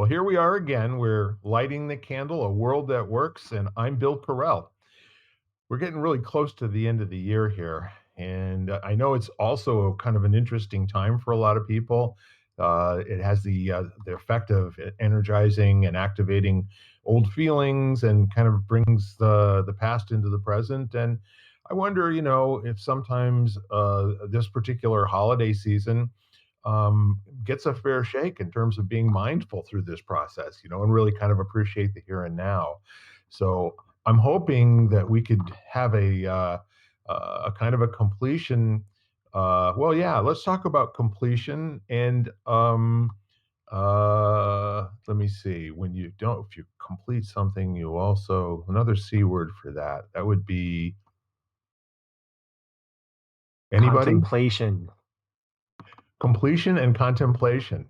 Well, here we are again. We're lighting the candle, a world that works, and I'm Bill Carell. We're getting really close to the end of the year here, and I know it's also kind of an interesting time for a lot of people. It has the effect of energizing and activating old feelings, and kind of brings the past into the present. And I wonder, if sometimes this particular holiday season gets a fair shake in terms of being mindful through this process, and really kind of appreciate the here and now. So I'm hoping that we could have a kind of a completion. Well, yeah, let's talk about completion. And let me see. If you complete something, you also, another C word for that. That would be anybody? Contemplation. Completion and contemplation.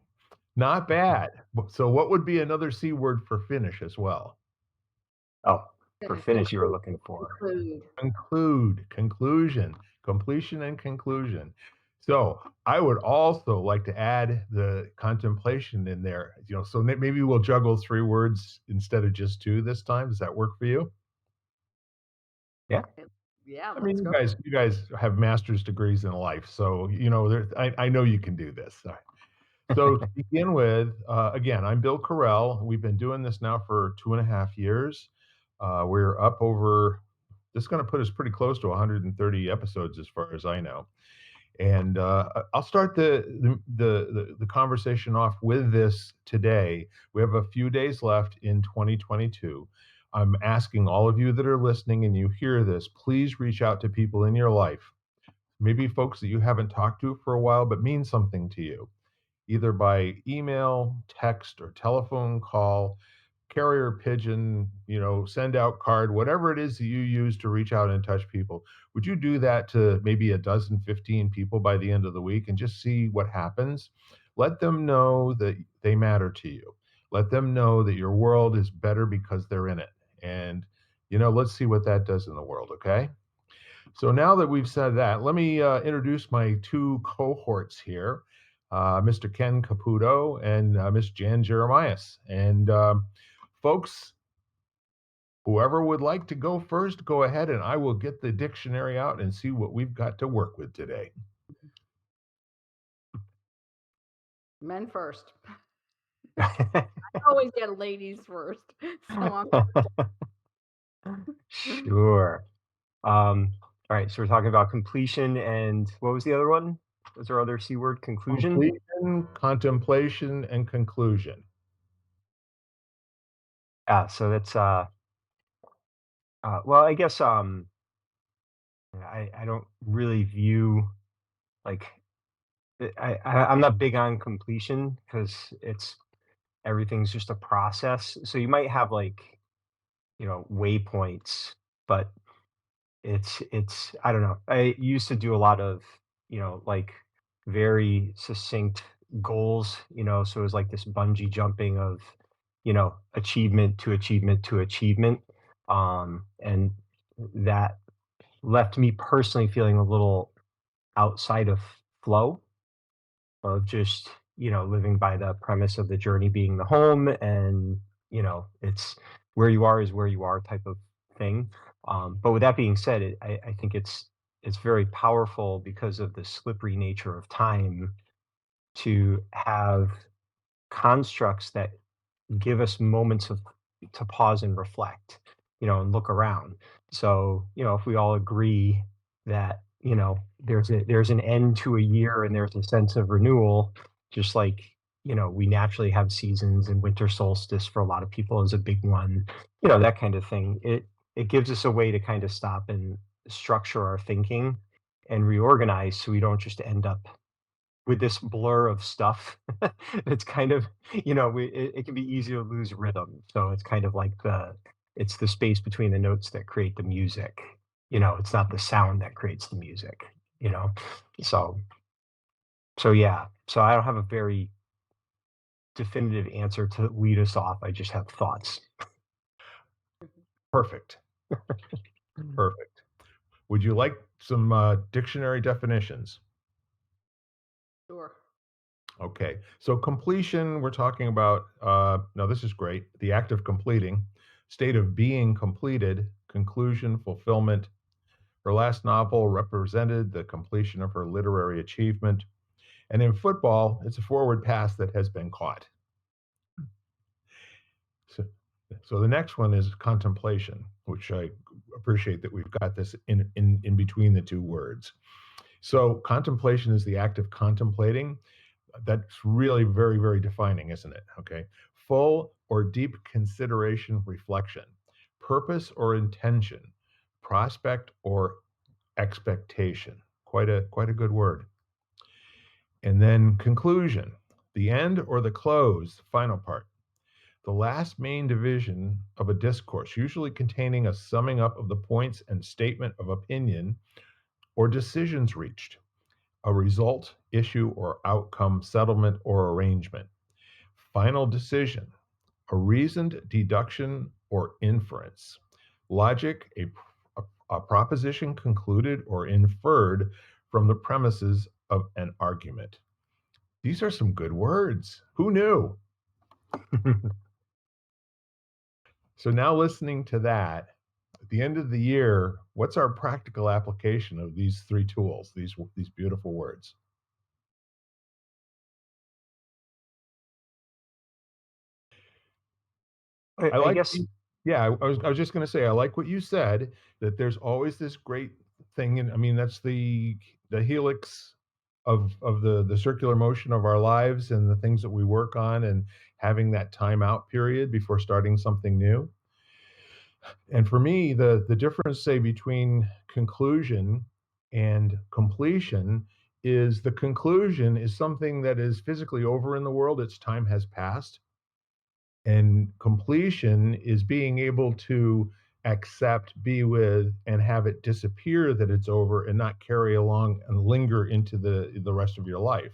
Not bad. So what would be another C word for finish as well? Oh, for finish you were looking for. Conclusion, completion and conclusion. So I would also like to add the contemplation in there, so maybe we'll juggle 3 words instead of just 2 this time. Does that work for you? Yeah. Yeah, I mean, let's go. you guys have master's degrees in life, so I know you can do this. So to begin with, again, I'm Bill Carell. We've been doing this now for 2.5 years. We're up over. This is going to put us pretty close to 130 episodes, as far as I know. And I'll start the conversation off with this today. We have a few days left in 2022. I'm asking all of you that are listening and you hear this, please reach out to people in your life, maybe folks that you haven't talked to for a while but mean something to you, either by email, text, or telephone call, carrier pigeon, send out card, whatever it is that you use to reach out and touch people. Would you do that to maybe a dozen, 15 people by the end of the week and just see what happens? Let them know that they matter to you. Let them know that your world is better because they're in it. And, let's see what that does in the world, okay? So now that we've said that, let me introduce my 2 cohorts here, Mr. Ken Caputo and Miss Jan Jeremias. And folks, whoever would like to go first, go ahead, and I will get the dictionary out and see what we've got to work with today. Men first. I always get ladies first. So Sure. All right, so we're talking about completion, and what was the other one? Was our other C word? Conclusion? Completion, contemplation, and conclusion. Yeah, so that's well, I guess I don't really view, like, I'm not big on completion because it's everything's just a process. So you might have, like, waypoints, but it's I don't know. I used to do a lot of, like, very succinct goals, so it was like this bungee jumping of, achievement to achievement to achievement. And that left me personally feeling a little outside of flow, of just, living by the premise of the journey being the home, and, it's where you are is where you are type of thing. But with that being said, I think it's very powerful because of the slippery nature of time to have constructs that give us moments of to pause and reflect, and look around. So, if we all agree that, there's an end to a year and there's a sense of renewal, just like, we naturally have seasons, and winter solstice for a lot of people is a big one, that kind of thing. It gives us a way to kind of stop and structure our thinking and reorganize, so we don't just end up with this blur of stuff. It's kind of, it can be easy to lose rhythm. So it's kind of like it's the space between the notes that create the music. It's not the sound that creates the music, you know? So, so yeah. So I don't have a very definitive answer to lead us off. I just have thoughts. Perfect. Perfect. Would you like some dictionary definitions? sure. Okay. So completion, we're talking about, no, this is great. The act of completing, state of being completed, conclusion, fulfillment. Her last novel represented the completion of her literary achievement. And in football, it's a forward pass that has been caught. So, so the next one is contemplation, which I appreciate that we've got this in between the two words. So contemplation is the act of contemplating. That's really very, very defining, isn't it? Okay. Full or deep consideration, reflection, purpose or intention, prospect or expectation. Quite a good word. And then conclusion, the end or the close, final part. The last main division of a discourse, usually containing a summing up of the points and statement of opinion or decisions reached, a result, issue, or outcome, settlement, or arrangement. Final decision, a reasoned deduction or inference. Logic, a proposition concluded or inferred from the premises of an argument. These are some good words. Who knew? So now listening to that, at the end of the year, what's our practical application of these three tools, these beautiful words? I I like guess yeah, I was just gonna say, I like what you said, that there's always this great thing, and I mean, that's the helix of the circular motion of our lives and the things that we work on and having that time out period before starting something new. And for me, the difference, say, between conclusion and completion is the conclusion is something that is physically over in the world, its time has passed. And completion is being able to accept, be with, and have it disappear that it's over and not carry along and linger into the rest of your life.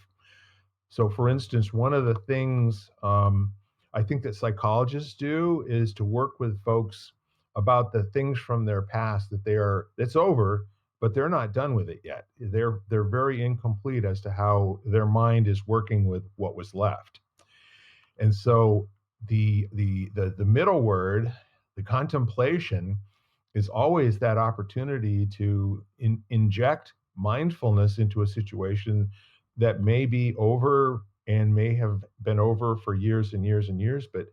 So, for instance, one of the things I think that psychologists do is to work with folks about the things from their past that it's over, but they're not done with it yet. They're very incomplete as to how their mind is working with what was left. And so the middle word, the contemplation, is always that opportunity to inject mindfulness into a situation that may be over and may have been over for years and years and years, but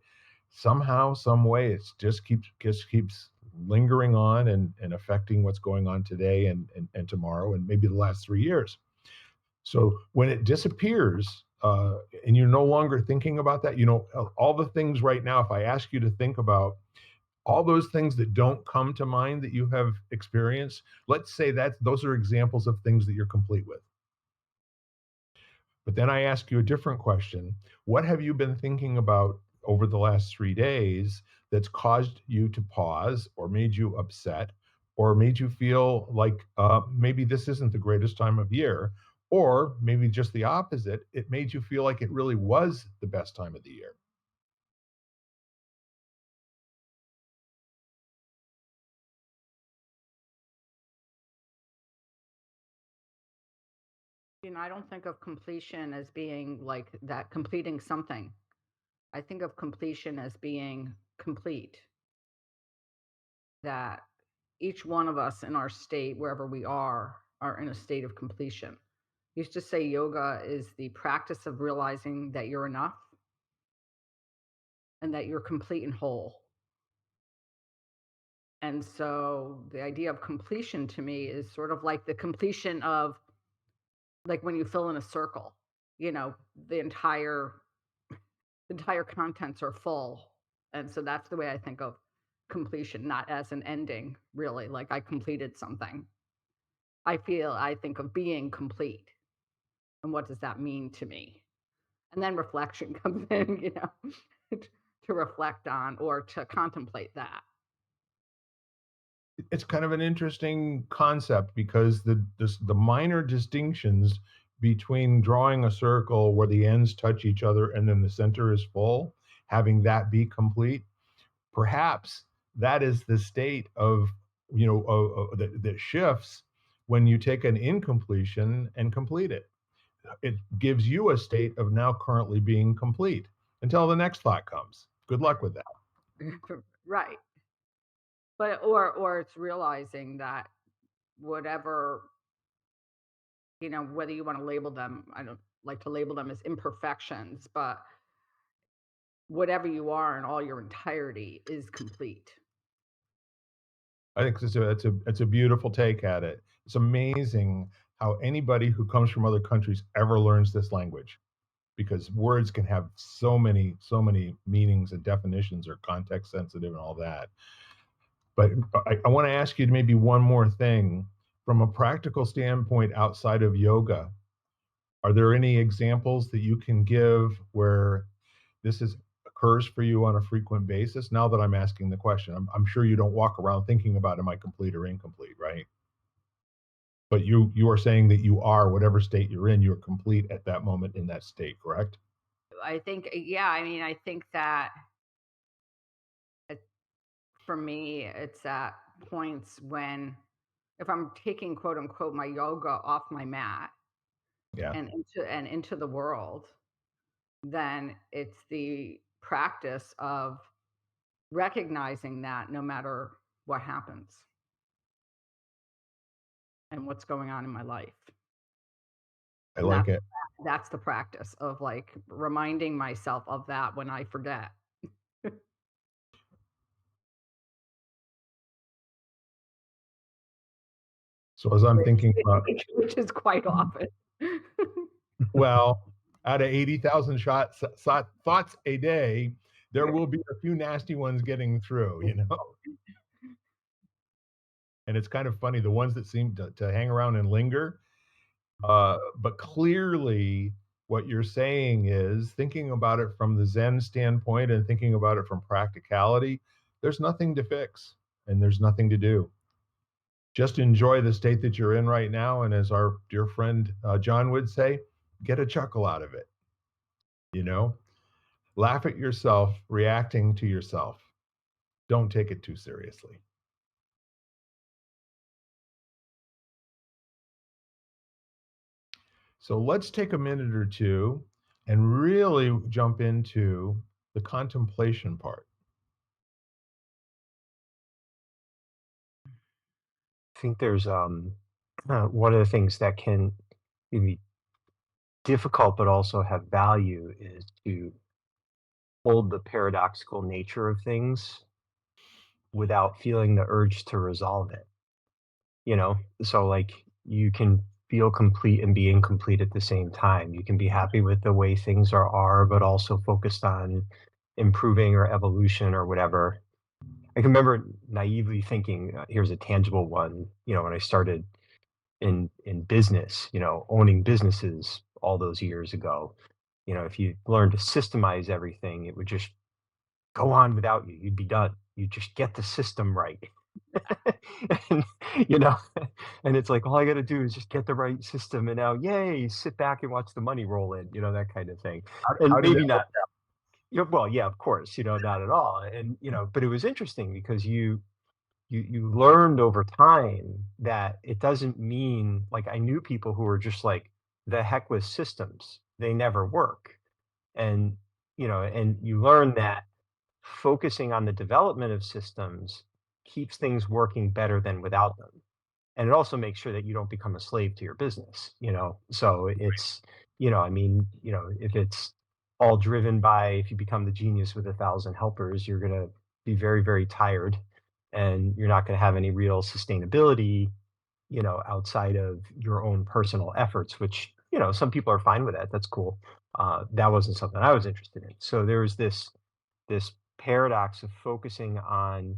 somehow, some way, it just keeps lingering on and affecting what's going on today and tomorrow and maybe the last 3 years. So when it disappears, and you're no longer thinking about that, all the things right now, if I ask you to think about all those things that don't come to mind that you have experienced, let's say that those are examples of things that you're complete with. But then I ask you a different question. What have you been thinking about over the last 3 days that's caused you to pause or made you upset or made you feel like maybe this isn't the greatest time of year? Or maybe just the opposite, it made you feel like it really was the best time of the year. I don't think of completion as being like that completing something. I think of completion as being complete, that each one of us in our state, wherever we are in a state of completion. I used to say yoga is the practice of realizing that you're enough and that you're complete and whole. And so the idea of completion to me is sort of like the completion of like when you fill in a circle, the entire contents are full. And so that's the way I think of completion, not as an ending, really. Like I completed something. I think of being complete. And what does that mean to me? And then reflection comes in, to reflect on or to contemplate that. It's kind of an interesting concept because the minor distinctions between drawing a circle where the ends touch each other and then the center is full, having that be complete, perhaps that is the state of that shifts when you take an incompletion and complete it. it gives you a state of now currently being complete until the next thought comes. Good luck with that. Right. Or it's realizing that whatever, whether you wanna label them, I don't like to label them as imperfections, but whatever you are in all your entirety is complete. I think it's a beautiful take at it. It's amazing how anybody who comes from other countries ever learns this language, because words can have so many meanings and definitions, or context sensitive and all that. But I want to ask you maybe one more thing from a practical standpoint outside of yoga. Are there any examples that you can give where this is occurs for you on a frequent basis? Now that I'm asking the question, I'm sure you don't walk around thinking about, am I complete or incomplete, right? But you are saying that you are, whatever state you're in, you're complete at that moment in that state, correct? I think, yeah, I mean, I think that it for me, it's at points when if I'm taking, quote, unquote, "my yoga off my mat" Yeah, and into the world, then it's the practice of recognizing that no matter what happens and what's going on in my life. I And like it. that's the practice of, like, reminding myself of that when I forget. So as I'm Which thinking about, which is quite often. well, out of 80,000 thoughts a day, there will be a few nasty ones getting through, you know? And it's kind of funny, the ones that seem to hang around and linger. But clearly, what you're saying is thinking about it from the Zen standpoint and thinking about it from practicality, there's nothing to fix and there's nothing to do. Just enjoy the state that you're in right now. And as our dear friend John would say, get a chuckle out of it, you know? Laugh at yourself, reacting to yourself. Don't take it too seriously. So let's take a minute or two and really jump into the contemplation part. I think there's one of the things that can be difficult but also have value is to hold the paradoxical nature of things without feeling the urge to resolve it, you know? So, like, you can feel complete and be incomplete at the same time. You can be happy with the way things are, but also focused on improving or evolution or whatever. I can remember naively thinking, here's a tangible one, when I started in business, owning businesses all those years ago. If you learn to systemize everything, it would just go on without you. You'd be done. You just get the system right. and, you know, and it's like, all I got to do is just get the right system. And now, yay, sit back and watch the money roll in, that kind of thing. How And did it maybe not, well, yeah, of course, not at all. And, but it was interesting because you learned over time that it doesn't mean like I knew people who were just like the heck with systems. They never work. And and you learn that focusing on the development of systems keeps things working better than without them. And it also makes sure that you don't become a slave to your business, So it's, I mean, if it's all driven by if you become the genius with 1,000 helpers, you're gonna be very, very tired and you're not gonna have any real sustainability, outside of your own personal efforts, which, some people are fine with that. That's cool. That wasn't something I was interested in. So there was this paradox of focusing on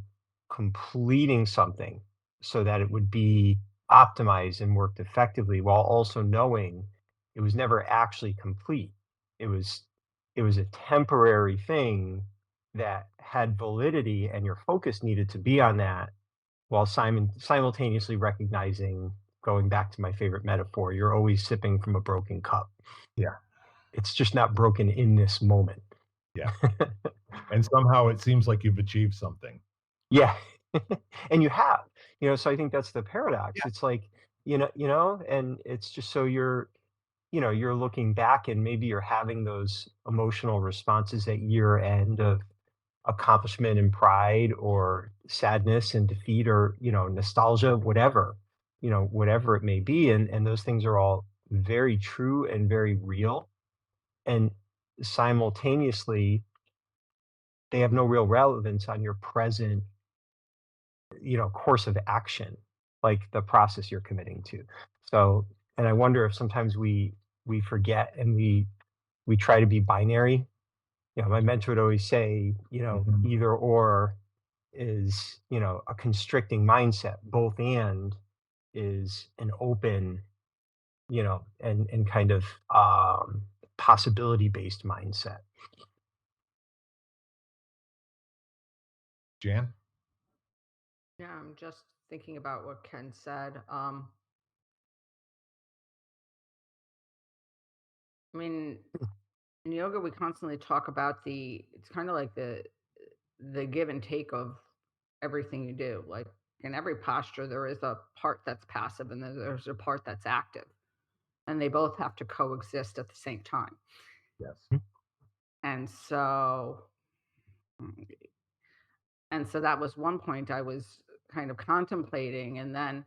completing something so that it would be optimized and worked effectively while also knowing it was never actually complete. It was it was a temporary thing that had validity and your focus needed to be on that while simultaneously recognizing, going back to my favorite metaphor, you're always sipping from a broken cup. Yeah, It's just not broken in this moment. yeah. And somehow it seems like you've achieved something. Yeah. And you have, so I think that's the Yeah. paradox. It's like, and it's just so you're, you're looking back and maybe you're having those emotional responses at year end of accomplishment and pride or sadness and defeat or, nostalgia, whatever it may be. And those things are all very true and very real. And simultaneously, they have no real relevance on your present, course of action, like the process you're committing to. So, and I wonder if sometimes we forget and we try to be binary. My mentor would always say, Mhm. either or is, a constricting mindset. Both and is an open, and kind of possibility based mindset. Jan? Yeah, I'm just thinking about what Ken said. I mean, in yoga, we constantly talk about it's kind of like the give and take of everything you do. Like in every posture, there is a part that's passive and then there's a part that's active, and they both have to coexist at the same time. Yes. And so, and so that was one point I was kind of contemplating, and then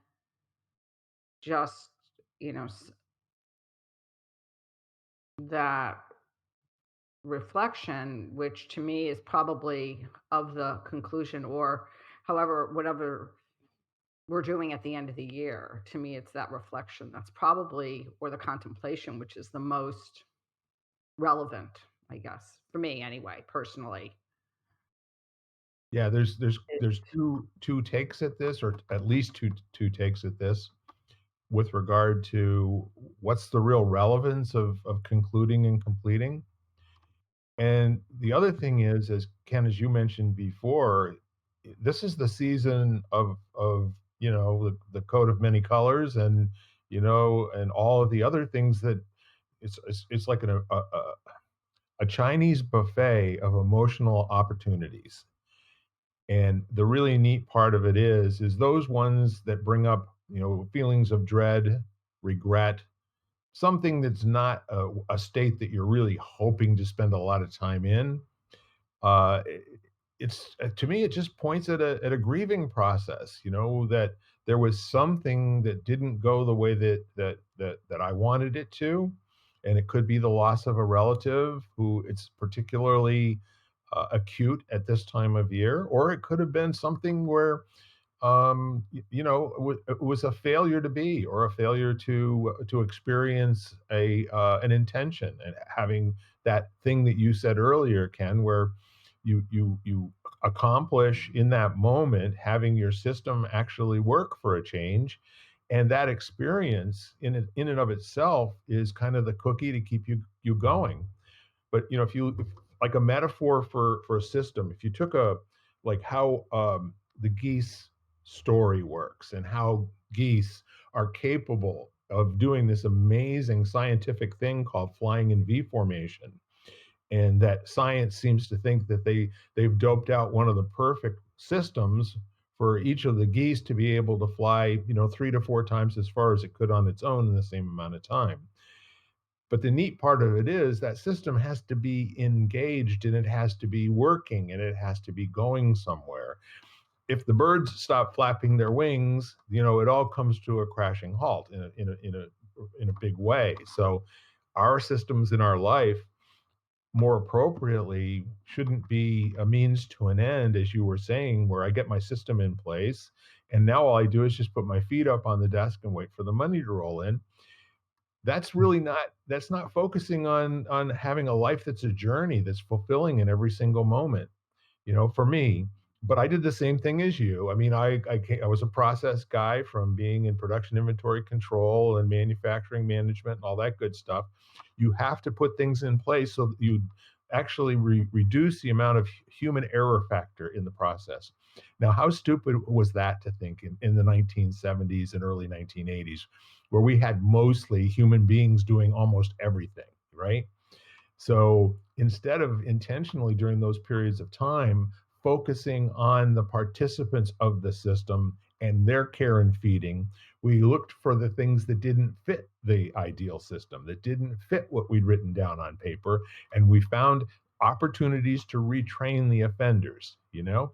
just you know that reflection, which to me is probably of the conclusion, or however, whatever we're doing at the end of the year. To me, it's that reflection that's probably, or the contemplation, which is the most relevant, I guess, for me anyway, personally. Yeah, It, there's two takes at this, or at least two takes at this, with regard to what's the real relevance of concluding and completing. And the other thing is, as Ken, as you mentioned before, this is the season of the coat of many colors, and and all of the other things that it's like a Chinese buffet of emotional opportunities. And the really neat part of it is those ones that bring up, feelings of dread, regret, something that's not a state that you're really hoping to spend a lot of time in. Uh, it's to me, it just points at a grieving process, that there was something that didn't go the way that I wanted it to, and it could be the loss of a relative who it's particularly acute at this time of year, or it could have been something where it was a failure to be, or a failure to experience an intention, and having that thing that you said earlier, Ken, where you accomplish in that moment, having your system actually work for a change, and that experience in and of itself is kind of the cookie to keep you going. But if like a metaphor for a system, if you took a like how the geese story works, and how geese are capable of doing this amazing scientific thing called flying in V formation, and that science seems to think that they've doped out one of the perfect systems for each of the geese to be able to fly, 3 to 4 times as far as it could on its own in the same amount of time. But the neat part of it is that system has to be engaged, and it has to be working, and it has to be going somewhere. If the birds stop flapping their wings, it all comes to a crashing halt in a big way. So our systems in our life, more appropriately, shouldn't be a means to an end, as you were saying, where I get my system in place, and now all I do is just put my feet up on the desk and wait for the money to roll in. That's not focusing on having a life that's a journey, that's fulfilling in every single moment, for me. But I did the same thing as you. I mean, I was a process guy from being in production inventory control and manufacturing management and all that good stuff. You have to put things in place so that you actually reduce the amount of human error factor in the process. Now, how stupid was that to think in the 1970s and early 1980s, where we had mostly human beings doing almost everything, right? So instead of intentionally during those periods of time focusing on the participants of the system and their care and feeding. We looked for the things that didn't fit the ideal system, that didn't fit what we'd written down on paper, and we found opportunities to retrain the offenders, you know?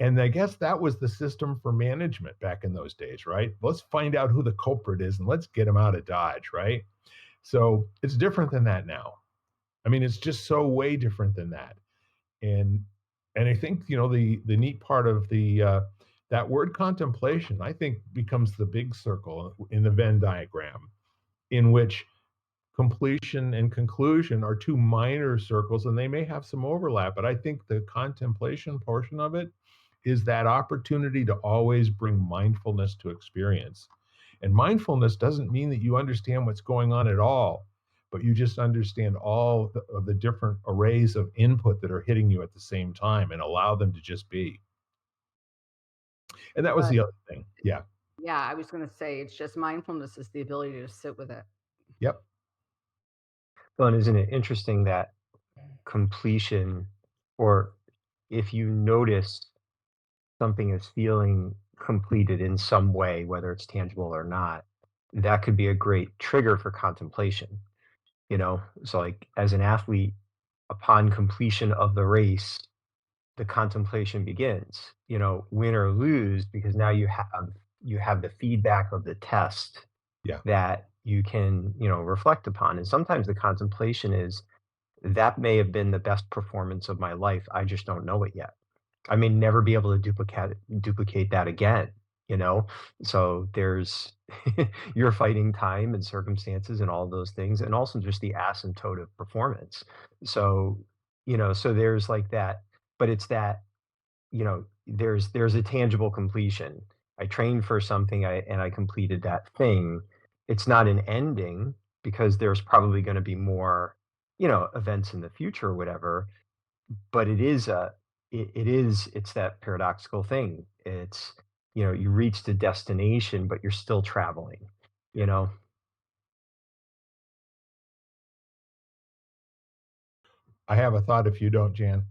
And I guess that was the system for management back in those days, right? Let's find out who the culprit is and let's get him out of Dodge, right? So it's different than that now. I mean, it's just so way different than that. And I think the neat part of the that word contemplation, I think, becomes the big circle in the Venn diagram, in which completion and conclusion are two minor circles, and they may have some overlap. But I think the contemplation portion of it is that opportunity to always bring mindfulness to experience. And mindfulness doesn't mean that you understand what's going on at all, but you just understand all of the different arrays of input that are hitting you at the same time and allow them to just be. And that was But the other thing. Yeah. yeah, I was gonna say it's just mindfulness is the ability to sit with it. Yep. Well, and isn't it interesting that completion, or if you notice something is feeling completed in some way, whether it's tangible or not, that could be a great trigger for contemplation. So like as an athlete, upon completion of the race, the contemplation begins, win or lose, because now you have the feedback of the test Yeah. that you can, reflect upon. And sometimes the contemplation is, that may have been the best performance of my life. I just don't know it yet. I may never be able to duplicate that again, you know? So there's you're fighting time and circumstances and all those things, and also just the asymptote of performance. So, so there's like that, but it's that, there's a tangible completion. I trained for something, and I completed that thing. It's not an ending, because there's probably going to be more, events in the future or whatever, but it's that paradoxical thing. It's, you reach the destination, but you're still traveling, Yeah. you know? I have a thought if you don't, Jan.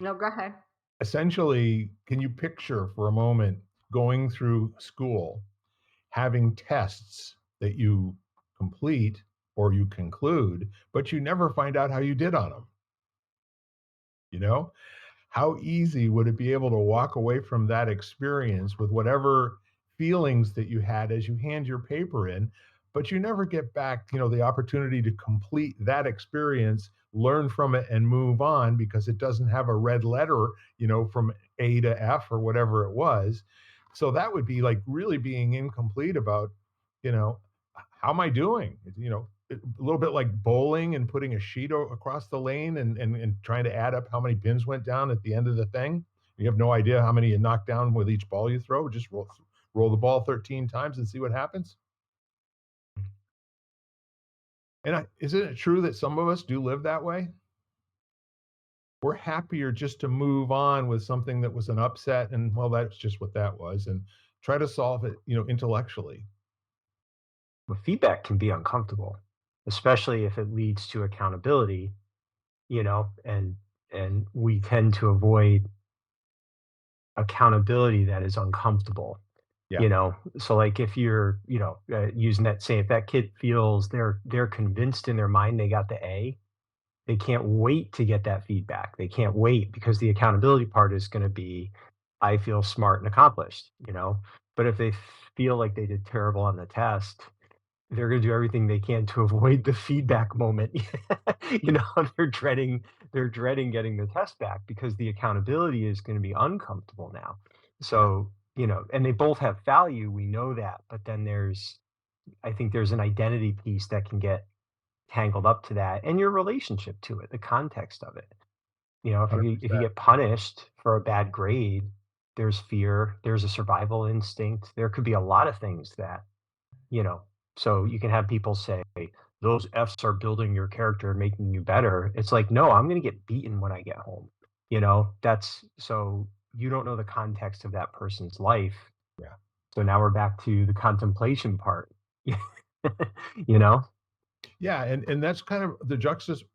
No, go ahead. Essentially, can you picture for a moment going through school, having tests that you complete or you conclude, but you never find out how you did on them? You know? How easy would it be able to walk away from that experience with whatever feelings that you had as you hand your paper in, but you never get back, the opportunity to complete that experience, learn from it and move on because it doesn't have a red letter, from A to F or whatever it was. So that would be like really being incomplete about, you know, how am I doing? A little bit like bowling and putting a sheet across the lane and trying to add up how many pins went down at the end of the thing. You have no idea how many you knock down with each ball you throw. Just roll the ball 13 times and see what happens. And isn't it true that some of us do live that way? We're happier just to move on with something that was an upset, and well, that's just what that was, and try to solve it, intellectually. But feedback can be uncomfortable, especially if it leads to accountability, and we tend to avoid accountability that is uncomfortable. Yeah, So like if you're, using that saying, if that kid feels they're convinced in their mind they got the A, they can't wait to get that feedback. They can't wait, because the accountability part is going to be, I feel smart and accomplished. But if they feel like they did terrible on the test, they're going to do everything they can to avoid the feedback moment. you know, they're dreading getting the test back, because the accountability is going to be uncomfortable now. yeah, So, and they both have value, we know that, but then I think there's an identity piece that can get tangled up to that, and your relationship to it, the context of it. If you 100%. get punished for a bad grade, there's fear, there's a survival instinct. There could be a lot of things that, you know, so you can have people say, those F's are building your character and making you better. It's like, no, I'm going to get beaten when I get home. That's so you don't know the context of that person's life. Yeah. So now we're back to the contemplation part. you know? Yeah, and that's kind of the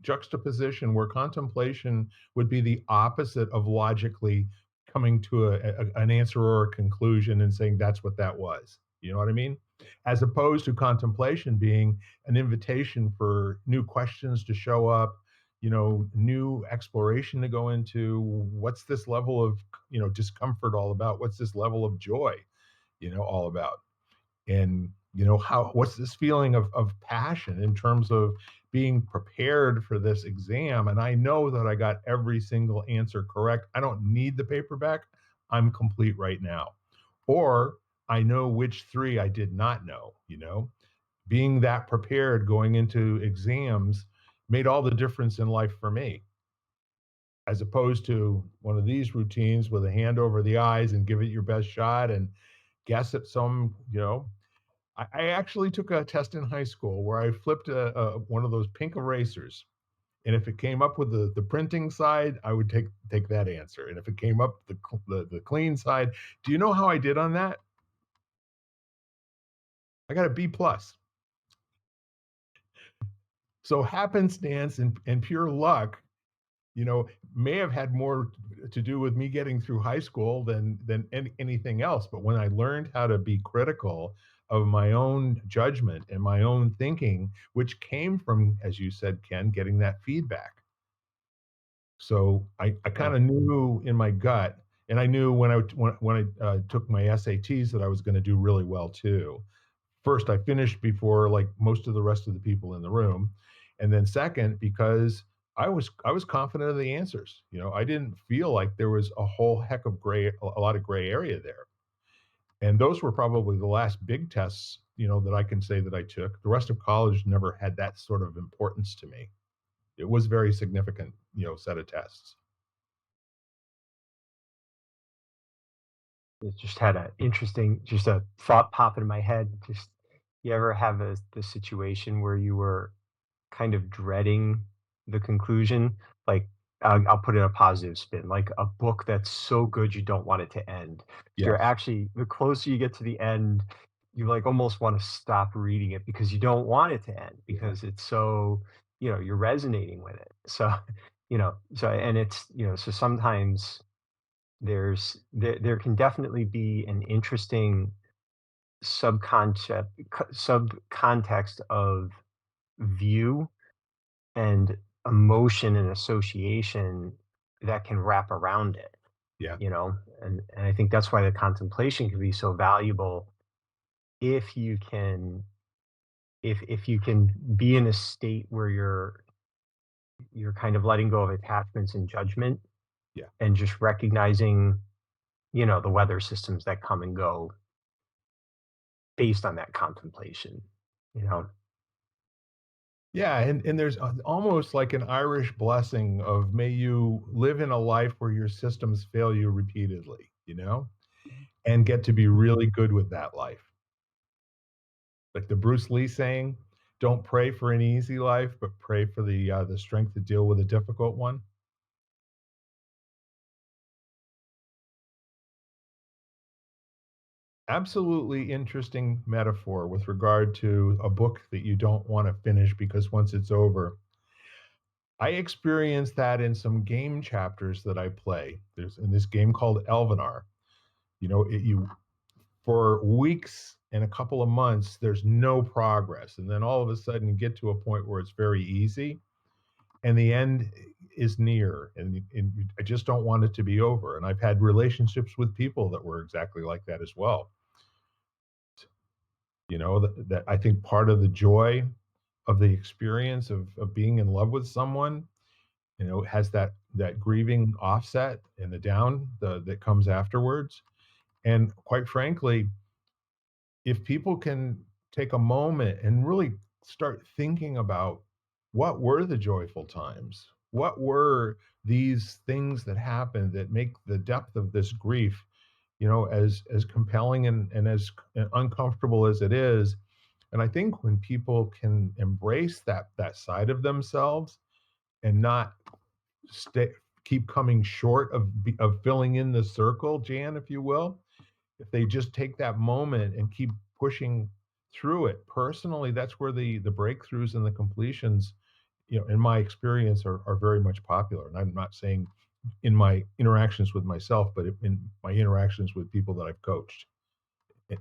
juxtaposition where contemplation would be the opposite of logically coming to an answer or a conclusion and saying that's what that was. You know what I mean? As opposed to contemplation being an invitation for new questions to show up, new exploration to go into. What's this level of, discomfort all about? What's this level of joy, all about? And how what's this feeling of passion in terms of being prepared for this exam, and I know that I got every single answer correct. I don't need the paperback. I'm complete right now. Or I know which three I did not know. Being that prepared going into exams made all the difference in life for me, as opposed to one of these routines with a hand over the eyes and give it your best shot and guess at some. I actually took a test in high school where I flipped one of those pink erasers, and if it came up with the printing side, I would take that answer, and if it came up the clean side, do you know how I did on that? I got a B plus. So happenstance and pure luck, may have had more to do with me getting through high school than anything else. But when I learned how to be critical of my own judgment and my own thinking, which came from, as you said, Ken, getting that feedback. So I Yeah. kind of knew in my gut, and I knew when I took my SATs that I was going to do really well too. First, I finished before like most of the rest of the people in the room, and then second, because I was confident of the answers. I didn't feel like there was a whole heck of a lot of gray area there. And those were probably the last big tests, that I can say that I took. The rest of college never had that sort of importance to me. It was very significant, set of tests. It just had a interesting just a thought pop in my head. Just you ever have the situation where you were kind of dreading the conclusion? Like, I'll put it in a positive spin, like a book that's so good you don't want it to end. So you're Yes. actually the closer you get to the end, you like almost want to stop reading it because you don't want it to end Yeah. because it's so, you're resonating with it. So, and it's, so sometimes there can definitely be an interesting subcontext of view and emotion and association that can wrap around it, Yeah. and I think that's why the contemplation can be so valuable if you can if you can be in a state where you're kind of letting go of attachments and judgment Yeah. and just recognizing, the weather systems that come and go based on that contemplation, you know? Yeah, and there's almost like an Irish blessing of may you live in a life where your systems fail you repeatedly, and get to be really good with that life. Like the Bruce Lee saying, "Don't pray for an easy life, but pray for the strength to deal with a difficult one." Absolutely interesting metaphor with regard to a book that you don't want to finish because once it's over. I experienced that in some game chapters that I play. There's in this game called Elvenar. You for weeks and a couple of months, there's no progress. And then all of a sudden, you get to a point where it's very easy and the end is near. And I just don't want it to be over. And I've had relationships with people that were exactly like that as well. That I think part of the joy of the experience of being in love with someone, has that grieving offset and that comes afterwards. And quite frankly, if people can take a moment and really start thinking about what were the joyful times, what were these things that happened that make the depth of this grief, as compelling and as uncomfortable as it is. And I think when people can embrace that side of themselves and not stay keep coming short of filling in the circle, Jan, if you will, if they just take that moment and keep pushing through it. Personally, that's where the breakthroughs and the completions, in my experience, are very much popular. And I'm not saying in my interactions with myself, but in my interactions with people that I've coached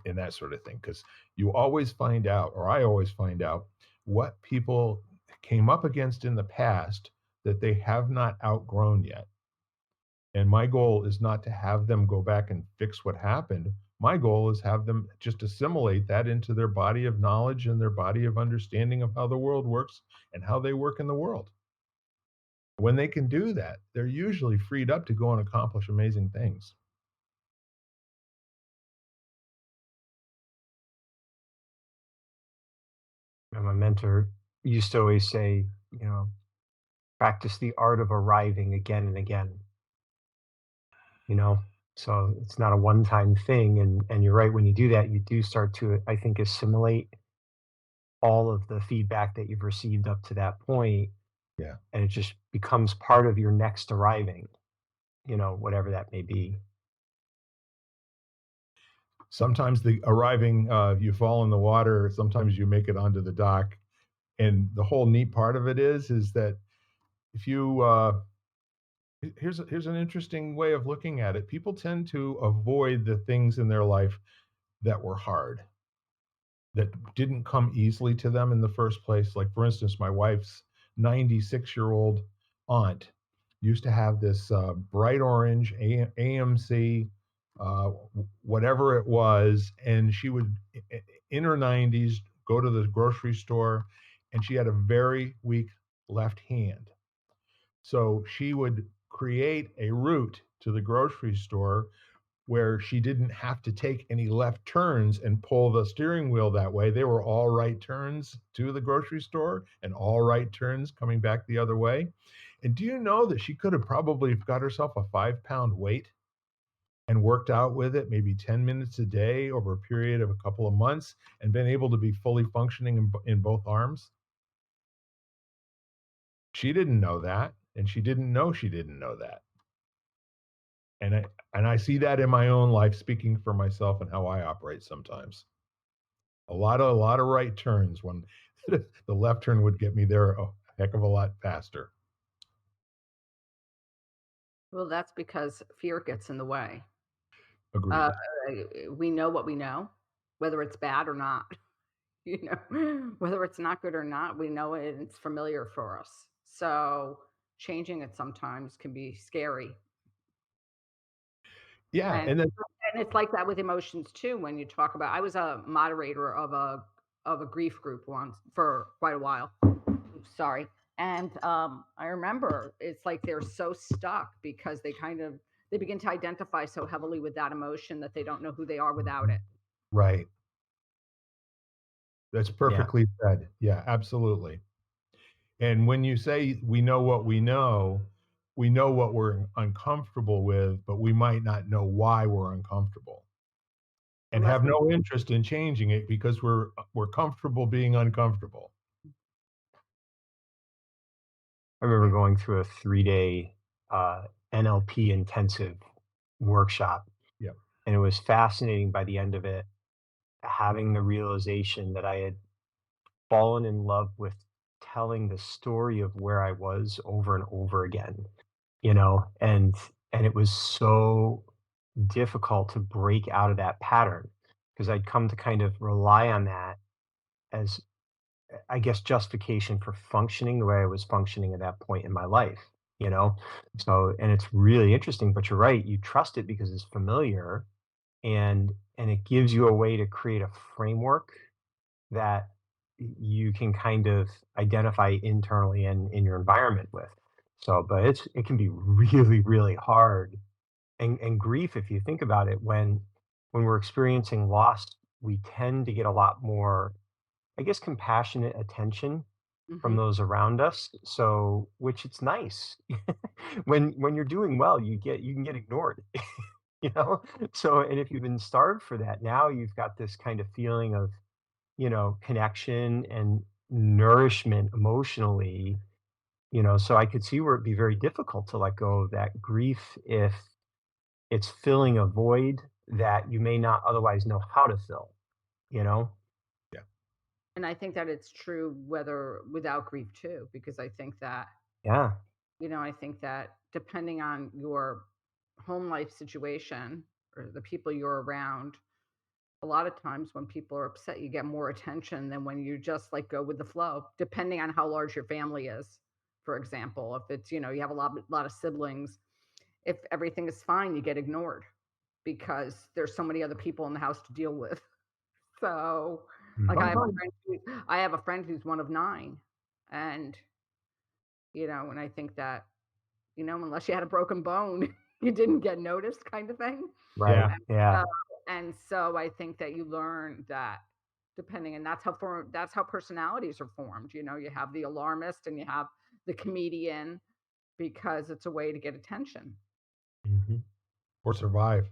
and that sort of thing. Because you always find out, or I always find out, what people came up against in the past that they have not outgrown yet. And my goal is not to have them go back and fix what happened. My goal is have them just assimilate that into their body of knowledge and their body of understanding of how the world works and how they work in the world. When they can do that, they're usually freed up to go and accomplish amazing things. And my mentor used to always say, practice the art of arriving again and again, you know? So it's not a one-time thing. And you're right, when you do that, you do start to, I think, assimilate all of the feedback that you've received up to that point, Yeah. and it just becomes part of your next arriving, whatever that may be. Sometimes the arriving, you fall in the water, sometimes you make it onto the dock. And the whole neat part of it is that if you, here's an interesting way of looking at it. People tend to avoid the things in their life that were hard, that didn't come easily to them in the first place. Like, for instance, my wife's 96-year-old aunt used to have this bright orange AMC, whatever it was, and she would, in her 90s, go to the grocery store, and she had a very weak left hand. So she would create a route to the grocery store where she didn't have to take any left turns and pull the steering wheel that way. They were all right turns to the grocery store and all right turns coming back the other way. And do you know that she could have probably got herself a 5-pound weight and worked out with it maybe 10 minutes a day over a period of a couple of months and been able to be fully functioning in both arms? She didn't know that, and she didn't know she didn't know that. And I see that in my own life, speaking for myself and how I operate sometimes. A lot of right turns when the left turn would get me there a heck of a lot faster. Well, that's because fear gets in the way. Uh, Agreed. we know what we know, whether it's bad or not. Whether it's not good or not, we know it and it's familiar for us. So changing it sometimes can be scary. Yeah, And and then and it's like that with emotions too when you talk about I was a moderator of a grief group once for quite a while. Oops, sorry. And I remember it's like they're so stuck because they begin to identify so heavily with that emotion that they don't know who they are without it. right, that's Yeah. perfectly said. Yeah, absolutely. And when you say we know what we're uncomfortable with, but we might not know why we're uncomfortable and Unless have we no interest in changing it because we're comfortable being uncomfortable. I remember Yeah. going through a 3-day NLP intensive workshop, Yeah. and it was fascinating by the end of it, having the realization that I had fallen in love with telling the story of where I was over and over again, and it was so difficult to break out of that pattern because I'd come to kind of rely on that as, I guess, justification for functioning the way I was functioning at that point in my life, you know? So, and it's really interesting, but you're right. You trust it because it's familiar, and it gives you a way to create a framework that you can kind of identify internally and in your environment with. So, but it can be really, really hard. And grief, if you think about it, when we're experiencing loss, we tend to get a lot more, I guess, compassionate attention from Mhm. those around us. So, which it's nice. When you're doing well, you can get ignored, you know? So, and if you've been starved for that, now you've got this kind of feeling of, connection and nourishment emotionally, so I could see where it'd be very difficult to let go of that grief if it's filling a void that you may not otherwise know how to fill, you know? And I think that it's true whether without grief too, because I think that, Yeah. I think that depending on your home life situation or the people you're around, a lot of times when people are upset, you get more attention than when you just like go with the flow, depending on how large your family is. For example, if it's, you have a lot of siblings, if everything is fine, you get ignored because there's so many other people in the house to deal with. So, like, Mhm. Sometimes I have a friend who's one of 9, and, and I think that, unless you had a broken bone, you didn't get noticed kind of thing. Right. yeah, And Yeah. so and so I think that you learn that depending and that's how personalities are formed, you have the alarmist and you have the comedian because it's a way to get attention mhm, or survive.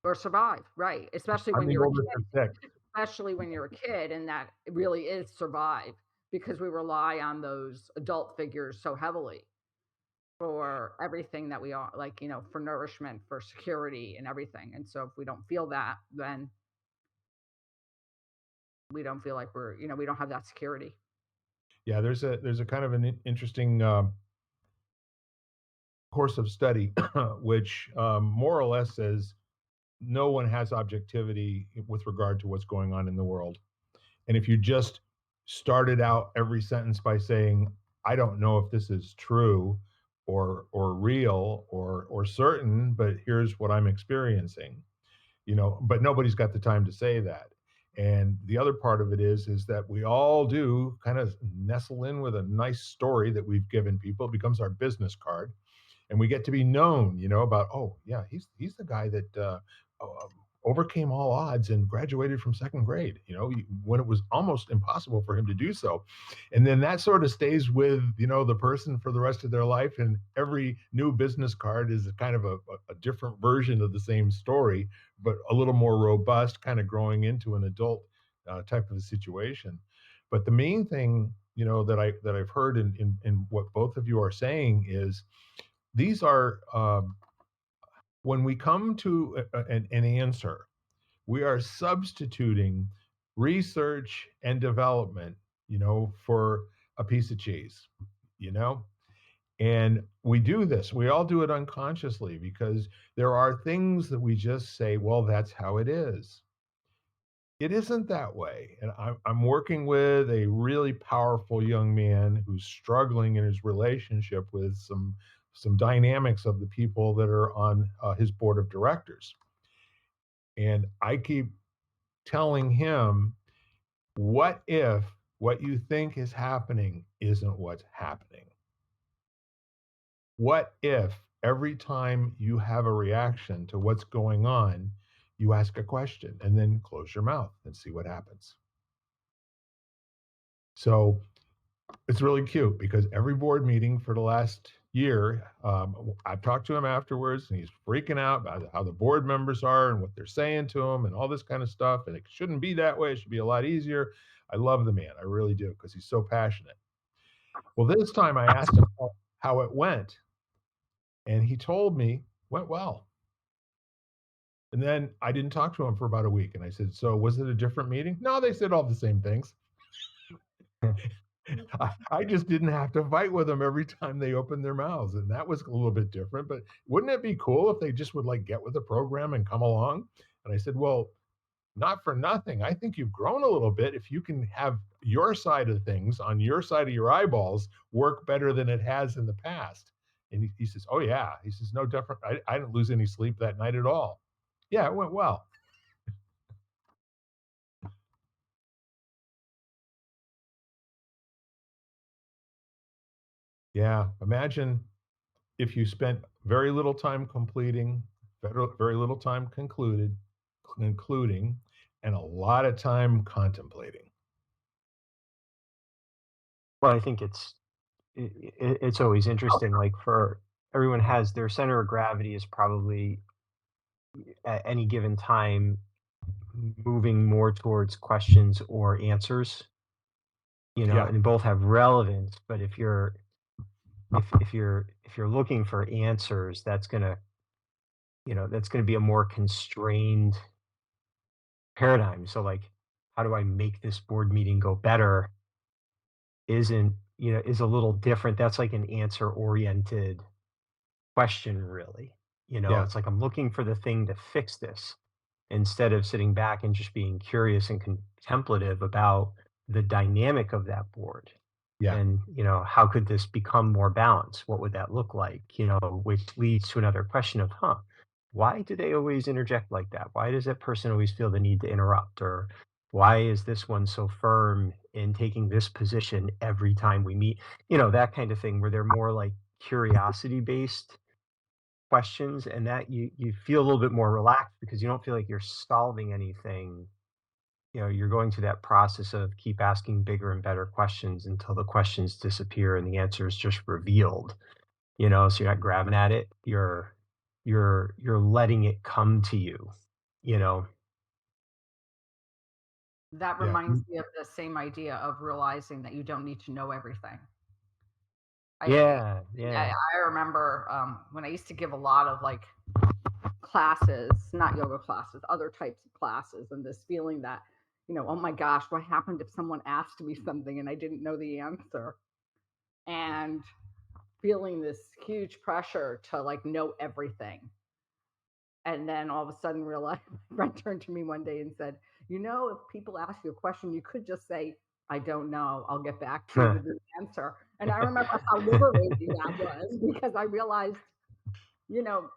or survive, right, I'm the oldest of 6. especially when you're a kid, and that it really is survive because we rely on those adult figures so heavily for everything that we are like, for nourishment, for security and everything. And so if we don't feel that, then we don't feel like we don't have that security. Yeah, there's a kind of an interesting, course of study, which, more or less says no one has objectivity with regard to what's going on in the world. And if you just started out every sentence by saying, "I don't know if this is true or real or certain, but here's what I'm experiencing," but nobody's got the time to say that. And the other part of it is that we all do kind of nestle in with a nice story that we've given people. It becomes our business card, and we get to be known, about, oh yeah, he's the guy that overcame all odds and graduated from second grade, when it was almost impossible for him to do so. And then that sort of stays with the person for the rest of their life. And every new business card is a kind of a different version of the same story, but a little more robust, kind of growing into an adult type of a situation. But the main thing that I've heard in what both of you are saying is these are, when we come to an answer, we are substituting research and development, for a piece of cheese, you know? And we do this, we all do it unconsciously because there are things that we just say, well, that's how it is. It isn't that way. And I'm working with a really powerful young man who's struggling in his relationship with some dynamics of the people that are on his board of directors. And I keep telling him, what if what you think is happening isn't what's happening? What if every time you have a reaction to what's going on, you ask a question and then close your mouth and see what happens? So it's really cute because every board meeting for the last year, I've talked to him afterwards, and he's freaking out about how the board members are and what they're saying to him and all this kind of stuff. And it shouldn't be that way. It should be a lot easier. I love the man. I really do because he's so passionate. Well, this time I asked him how it went, and he told me went well. And then I didn't talk to him for about a week, and I said, "So was it a different meeting?" No, they said all the same things. I just didn't have to fight with them every time they opened their mouths, and that was a little bit different. But wouldn't it be cool if they just would like get with the program and come along? And I said, well, not for nothing. I think you've grown a little bit if you can have your side of things on your side of your eyeballs work better than it has in the past. And he says, oh yeah. He says, no different. I didn't lose any sleep that night at all. Yeah, it went well. Yeah. Imagine if you spent very little time completing, very little time concluding, and a lot of time contemplating. Well, I think it's always interesting. Like for everyone has their center of gravity is probably at any given time moving more towards questions or answers, Yeah. and both have relevance. But if you're looking for answers, that's gonna be a more constrained paradigm. So like, how do I make this board meeting go better isn't, is a little different. That's like an answer oriented question, really. Yeah, It's like I'm looking for the thing to fix this instead of sitting back and just being curious and contemplative about the dynamic of that board. yeah, And, how could this become more balanced? What would that look like? Which leads to another question of, why do they always interject like that? Why does that person always feel the need to interrupt? Or why is this one so firm in taking this position every time we meet? That kind of thing, where they're more like curiosity based questions, and that you feel a little bit more relaxed because you don't feel like you're solving anything. You're going through that process of keep asking bigger and better questions until the questions disappear and the answer is just revealed. So you're not grabbing at it, you're letting it come to you, you know That yeah, reminds me of the same idea of realizing that you don't need to know everything. I yeah, I yeah. I remember, when I used to give a lot of, like, classes, not yoga classes, other types of classes, and this feeling that, "Oh my gosh, what happened if someone asked me something and I didn't know the answer?" And feeling this huge pressure to, like, know everything. And then all of a sudden realized my friend turned to me one day and said, if people ask you a question, you could just say, I don't know. I'll get back to you with the answer. And I remember how liberating that was because I realized, you know,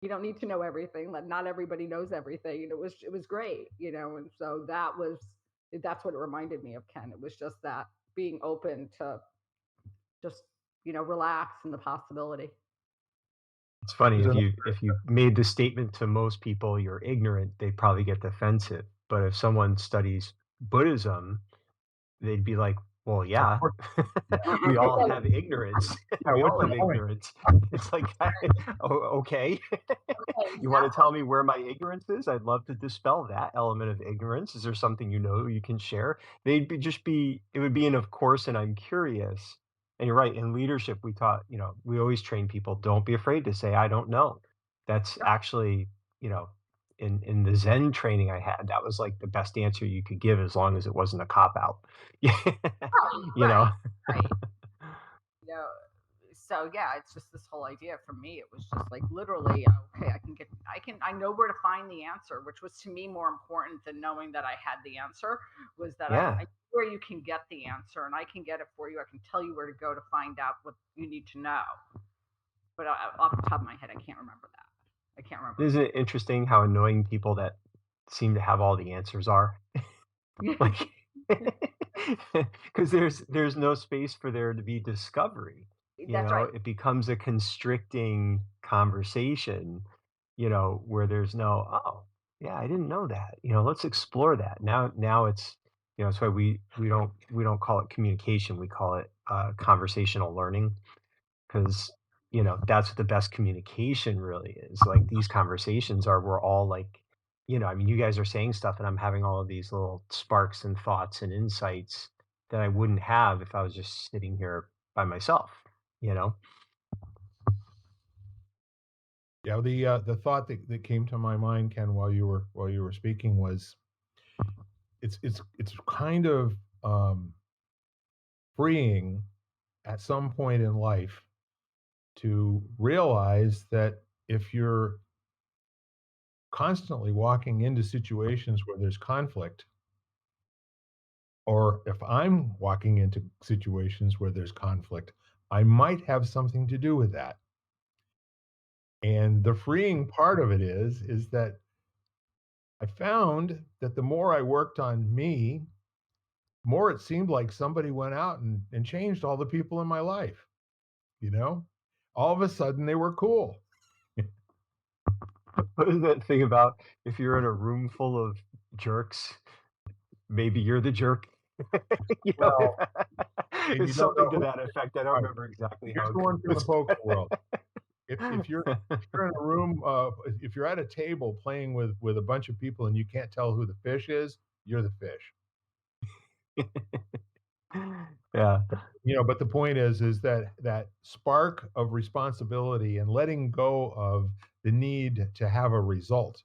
you don't need to know everything. Like not everybody knows everything. And it was great, and so that's what it reminded me of, Ken. It was just that being open to just, relax in the possibility. It's funny, there's if another you made the statement to most people you're ignorant, they'd probably get defensive. But if someone studies Buddhism, they'd be like, "Well, of yeah, course, yeah, we all have ignorance. yeah, We what's all your have point? ignorance." It's like, okay. You wanna Exactly. tell me where my ignorance is? I'd love to dispel that element of ignorance. Is there something you can share? It would be an of course, and I'm curious. And you're right, in leadership, we always train people, don't be afraid to say, "I don't know." That's actually, you know, in the Zen training I had, that was like the best answer you could give as long as it wasn't a cop out. Right, You know? right, right. You know, so yeah, it's just this whole idea for me. It was just like literally, okay, I know where to find the answer, which was to me more important than knowing that I had the answer. Was that I Yeah. know where you can get the answer, and I can get it for you. I can tell you where to go to find out what you need to know. But off the top of my head, I can't remember that. I can't remember. Isn't it interesting how annoying people that seem to have all the answers are? Like, because there's no space for there to be discovery. That's right. It becomes a constricting conversation, where there's no, oh, yeah, I didn't know that. Let's explore that. Now it's, that's why we don't call it communication. We call it conversational learning, because that's what the best communication really is. Like, these conversations are, we're all like, I mean, you guys are saying stuff and I'm having all of these little sparks and thoughts and insights that I wouldn't have if I was just sitting here by myself you know Yeah, the thought that came to my mind, Ken, while you were speaking was it's kind of freeing at some point in life to realize that if you're constantly walking into situations where there's conflict, or if I'm walking into situations where there's conflict, I might have something to do with that. And the freeing part of it is that I found that the more I worked on me, more it seemed like somebody went out and changed all the people in my life, you know? All of a sudden they were cool. what is that thing about, if you're in a room full of jerks, maybe you're the jerk? Well, and you It's don't something know to who. that effect. I don't All right, remember exactly how here's it the one from the goes. poker world. If you're in a room, if you're at a table playing with a bunch of people and you can't tell who the fish is, you're the fish. Yeah. But the point is that that spark of responsibility and letting go of the need to have a result.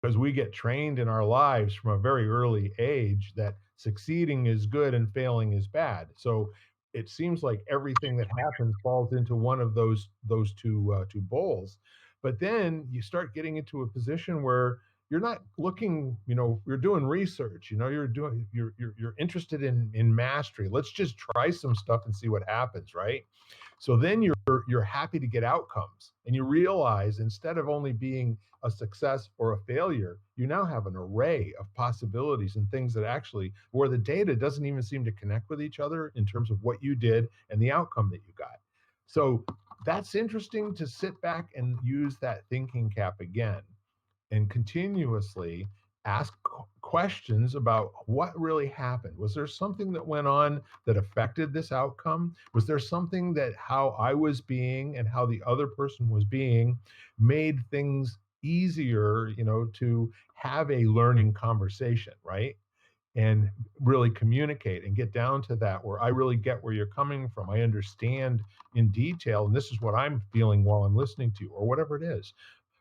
because we get trained in our lives from a very early age that succeeding is good and failing is bad. So it seems like everything that happens falls into one of those two bowls. But then you start getting into a position where you're not looking, you're doing research, you're interested in mastery. Let's just try some stuff and see what happens, right? So then you're happy to get outcomes, and you realize instead of only being a success or a failure, you now have an array of possibilities and things that actually where the data doesn't even seem to connect with each other in terms of what you did and the outcome that you got. So that's interesting to sit back and use that thinking cap again and continuously ask questions about what really happened. Was there something that went on that affected this outcome? Was there something that how I was being and how the other person was being made things easier, to have a learning conversation, right? And really communicate and get down to that where I really get where you're coming from. I understand in detail, and this is what I'm feeling while I'm listening to you, or whatever it is.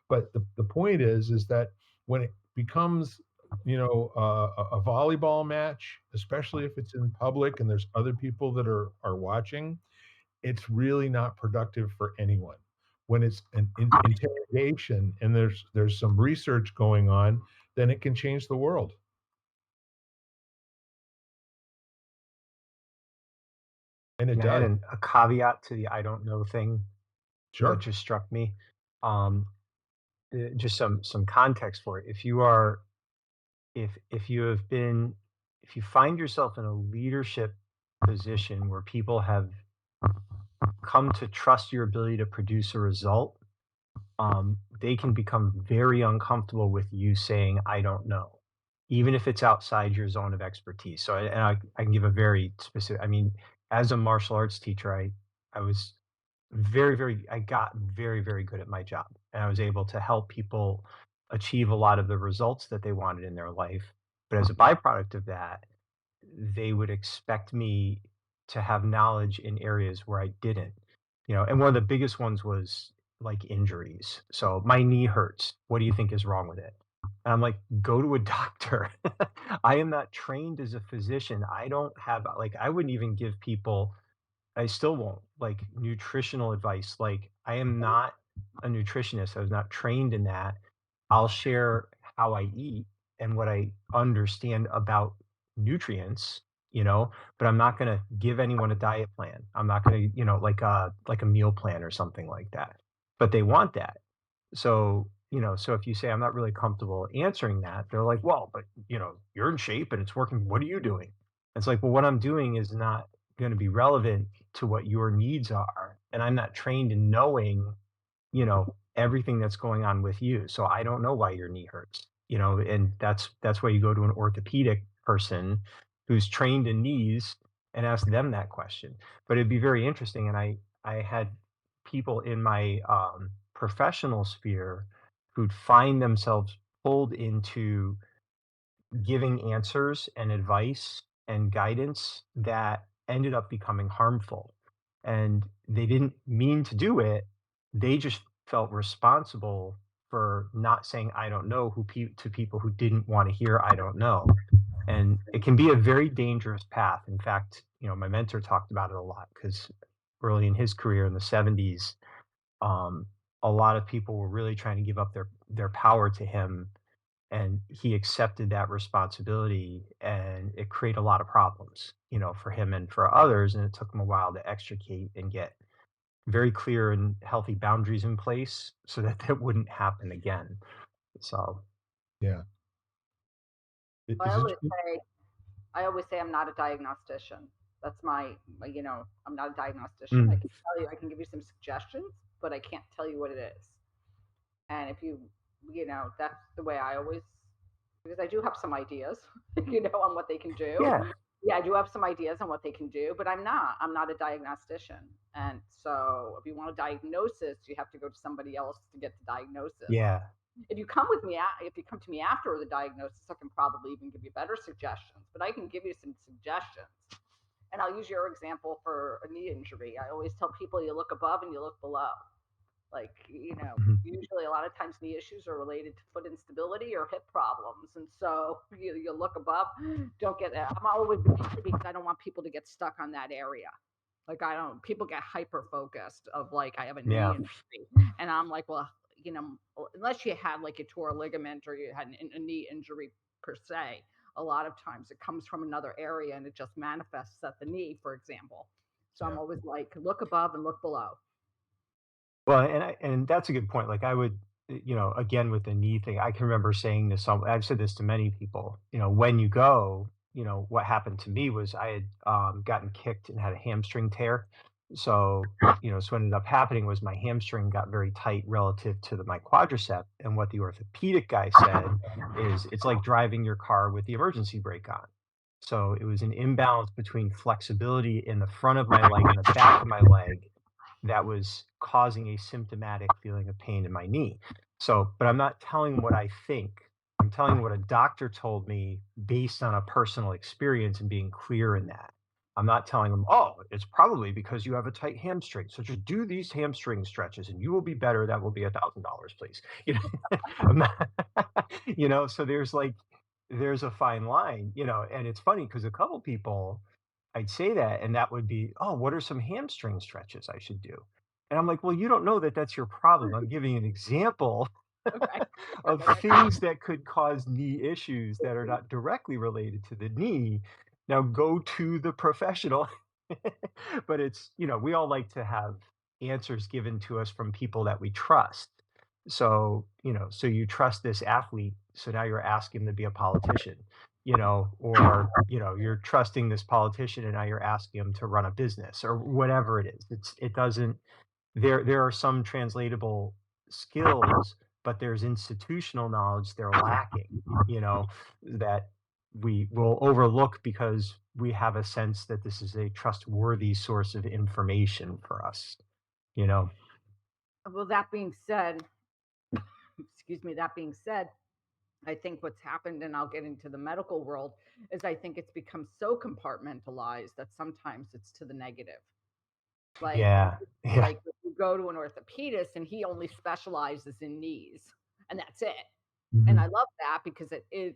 But the point is that when it becomes, a volleyball match, especially if it's in public and there's other people that are watching, it's really not productive for anyone. When it's an interrogation and there's some research going on, then it can change the world, and it Yeah, does. and a caveat to the "I don't know" thing that Sure. just struck me. Um, just some context for it. If you are if you have been if you find yourself in a leadership position where people have come to trust your ability to produce a result, they can become very uncomfortable with you saying, I don't know, even if it's outside your zone of expertise. So, I can give a very specific, I mean, as a martial arts teacher, I was I got very, very good at my job. And I was able to help people achieve a lot of the results that they wanted in their life. But as a byproduct of that, they would expect me to have knowledge in areas where I didn't. And one of the biggest ones was like injuries. So my knee hurts. What do you think is wrong with it? And I'm like, go to a doctor. I am not trained as a physician. I don't have like I wouldn't even give people I still won't like nutritional advice. Like I am not a nutritionist. I was not trained in that. I'll share how I eat and what I understand about nutrients, but I'm not going to give anyone a diet plan. I'm not going to, like a meal plan or something like that. But they want that. So, so if you say I'm not really comfortable answering that, they're like, "Well, but you're in shape and it's working. What are you doing?" It's like, "Well, what I'm doing is not going to be relevant to what your needs are, and I'm not trained in knowing everything that's going on with you. So I don't know why your knee hurts, and that's why you go to an orthopedic person who's trained in knees and ask them that question. But it'd be very interesting. And I had people in my professional sphere who'd find themselves pulled into giving answers and advice and guidance that ended up becoming harmful. And they didn't mean to do it. They just felt responsible for not saying I don't know to people who didn't want to hear I don't know. And it can be a very dangerous path. In fact, my mentor talked about it a lot because early in his career in the 70s, um, a lot of people were really trying to give up their power to him, and he accepted that responsibility, and it created a lot of problems for him and for others, and it took him a while to extricate and get very clear and healthy boundaries in place so that that wouldn't happen again. So Yeah. I Is it? always say I always say I'm not a diagnostician. That's I'm not a diagnostician. I mm, can tell you, I can give you some suggestions, but I can't tell you what it is. And if that's the way I always, because I do have some ideas, on what they can do. yeah, Yeah, I do have some ideas on what they can do, but I'm not a diagnostician. And so if you want a diagnosis, you have to go to somebody else to get the diagnosis. yeah, If you come to me after the diagnosis, I can probably even give you better suggestions, but I can give you some suggestions. And I'll use your example for a knee injury. I always tell people you look above and you look below. Like, Mhm. usually a lot of times knee issues are related to foot instability or hip problems. And so you look above, don't get that. I'm always because I don't want people to get stuck on that area. Like I don't, people get hyper focused of like, I have a knee Yeah. injury. And I'm like, well, unless you had like a tore a ligament or you had a knee injury per se, a lot of times it comes from another area and it just manifests at the knee, for example. So I'm Yeah. always like, look above and look below. Well, and that's a good point. Like I would, again with the knee thing, I can remember saying to some. I've said this to many people. When you go, what happened to me was I had gotten kicked and had a hamstring tear. So so what ended up happening was my hamstring got very tight relative to my quadricep. And what the orthopedic guy said is it's like driving your car with the emergency brake on. So it was an imbalance between flexibility in the front of my leg and the back of my leg that was causing a symptomatic feeling of pain in my knee. So, but I'm not telling what I think. I'm telling what a doctor told me based on a personal experience and being clear in that. I'm not telling them, oh, it's probably because you have a tight hamstring. So just do these hamstring stretches and you will be better. That will be $1,000, please. I'm not, so there's a fine line, and it's funny because a couple people I'd say that, and that would be, "Oh, what are some hamstring stretches I should do?" And I'm like, "Well, you don't know that that's your problem. I'm giving an example Okay. of things that could cause knee issues that are not directly related to the knee. Now go to the professional." But it's, we all like to have answers given to us from people that we trust. So, so you trust this athlete, so now you're asking him to be a politician, or, you're trusting this politician and now you're asking him to run a business or whatever it is. It doesn't, there are some translatable skills, but there's institutional knowledge they're lacking, that we will overlook because we have a sense that this is a trustworthy source of information for us, you know? Well, that being said, excuse me, that being said, I think what's happened, and I'll get into the medical world, is I think it's become so compartmentalized that sometimes it's to the negative. Like, Yeah. Yeah. if you go to an orthopedist and he only specializes in knees, and that's it. And I Mhm. love that because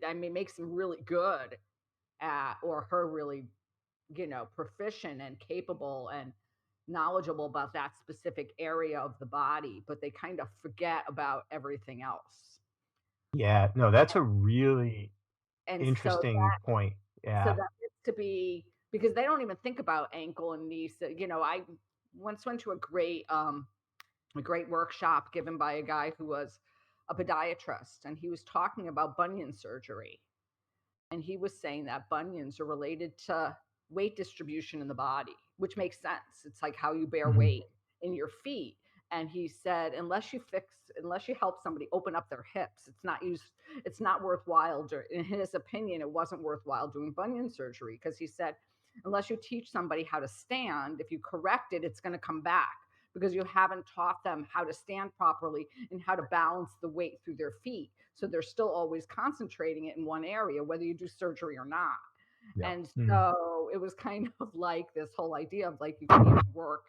I mean, makes him really good at, or her really, proficient and capable and knowledgeable about that specific area of the body, but they kind of forget about everything else. Yeah. No, that's a really And interesting point. so Yeah. that gets to be because they don't even think about ankle and knee. So, I once went to a great workshop given by a guy who was a podiatrist, and he was talking about bunion surgery. And he was saying that bunions are related to weight distribution in the body, which makes sense. It's like how you bear Mhm. weight in your feet. And he said, unless you help somebody open up their hips, it's not worthwhile. In his opinion, it wasn't worthwhile doing bunion surgery because he said, unless you teach somebody how to stand, if you correct it, it's going to come back because you haven't taught them how to stand properly and how to balance the weight through their feet. So they're still always concentrating it in one area, whether you do surgery or not. Yeah. And Mm. so it was kind of like this whole idea of like you can't work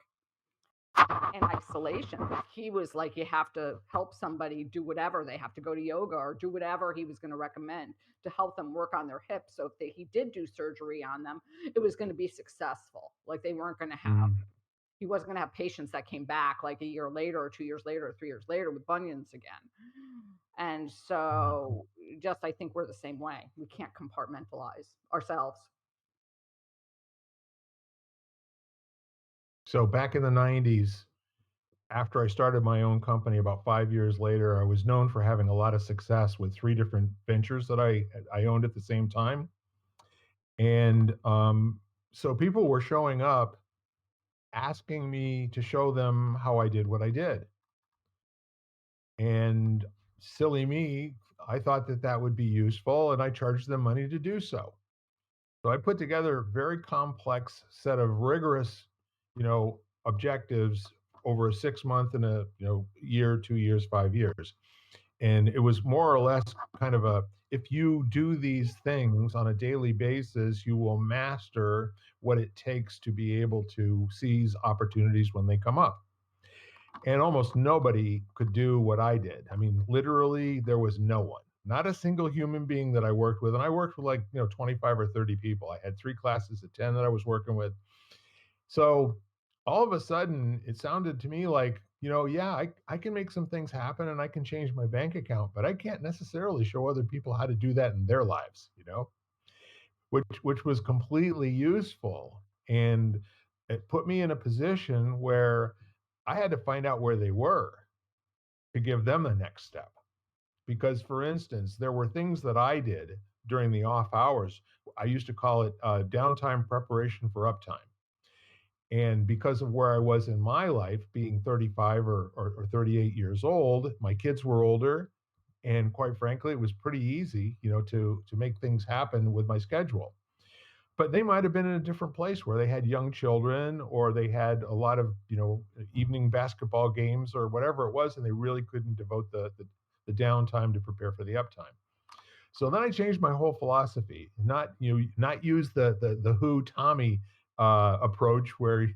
in isolation. He was like, you have to help somebody do whatever. They have to go to yoga or do whatever he was going to recommend to help them work on their hips. So if he did do surgery on them, it was going to be successful. Like they weren't going to have Mm. he wasn't going to have patients that came back like a year later or 2 years later or 3 years later with bunions again. And Yeah. so just I think we're the same way. We can't compartmentalize ourselves. So back in the 90s, after I started my own company about 5 years later, I was known for having a lot of success with 3 different ventures that I owned at the same time, and, so people were showing up asking me to show them how I did what I did, and silly me, I thought that that would be useful, and I charged them money to do so. So I put together a very complex set of rigorous, objectives over a 6 month and a year, 2 years, 5 years. And it was more or less kind of a if you do these things on a daily basis, you will master what it takes to be able to seize opportunities when they come up. and almost nobody could do what I did. I mean, literally, there was no one, not a single human being that I worked with. And I worked with like, 25 or 30 people. I had three classes of 10 that I was working with. So all of a sudden, it sounded to me like, yeah, I can make some things happen and I can change my bank account, but I can't necessarily show other people how to do that in their lives, which was completely useful. And it put me in a position where I had to find out where they were to give them the next step. Because, for instance, there were things that I did during the off hours. I used to call it downtime preparation for uptime. And because of where I was in my life, being 35 or 38 years old, my kids were older. And quite frankly, it was pretty easy, to make things happen with my schedule. But they might have been in a different place where they had young children or they had a lot of, evening basketball games or whatever it was, and they really couldn't devote the downtime to prepare for the uptime. So then I changed my whole philosophy, not use the Who Tommy approach where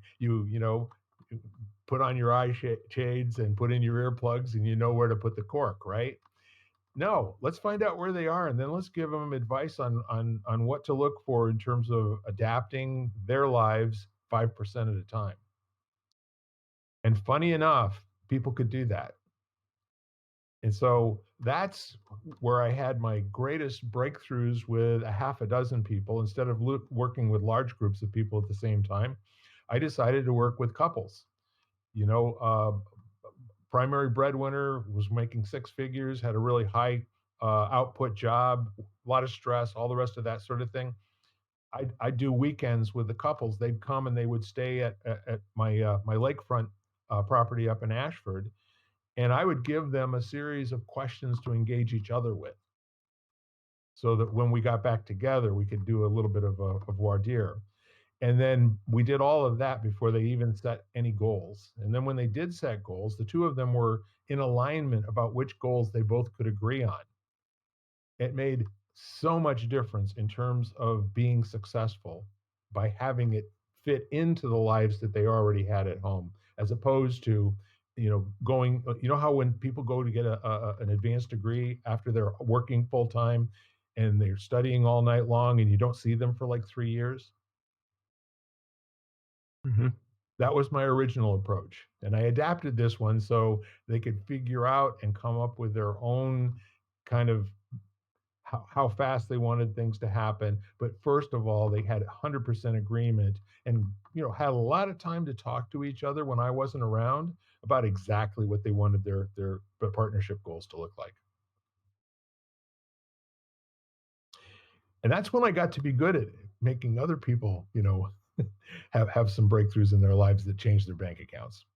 put on your shades and put in your earplugs and you know where to put the cork, right? No, let's find out where they are and then let's give them advice on what to look for in terms of adapting their lives 5% at a time. And funny enough, people could do that. And so that's where I had my greatest breakthroughs with a half a dozen people. Instead of working with large groups of people at the same time, I decided to work with couples. You know, primary breadwinner was making six figures, had a really high output job, a lot of stress, all the rest of that sort of thing. I'd do weekends with the couples. They'd come and they would stay at my lakefront property up in Ashford, and I would give them a series of questions to engage each other with, so that when we got back together, we could do a little bit of voir dire. And then we did all of that before they even set any goals. And then when they did set goals, the two of them were in alignment about which goals they both could agree on. It made so much difference in terms of being successful by having it fit into the lives that they already had at home, as opposed to, going, how when people go to get an advanced degree after they're working full time and they're studying all night long and you don't see them for like 3 years. Mhm. That was my original approach. And I adapted this one so they could figure out and come up with their own kind of how fast they wanted things to happen. But first of all, they had 100% agreement and, had a lot of time to talk to each other when I wasn't around about exactly what they wanted their partnership goals to look like. And that's when I got to be good at making other people, have some breakthroughs in their lives that changed their bank accounts.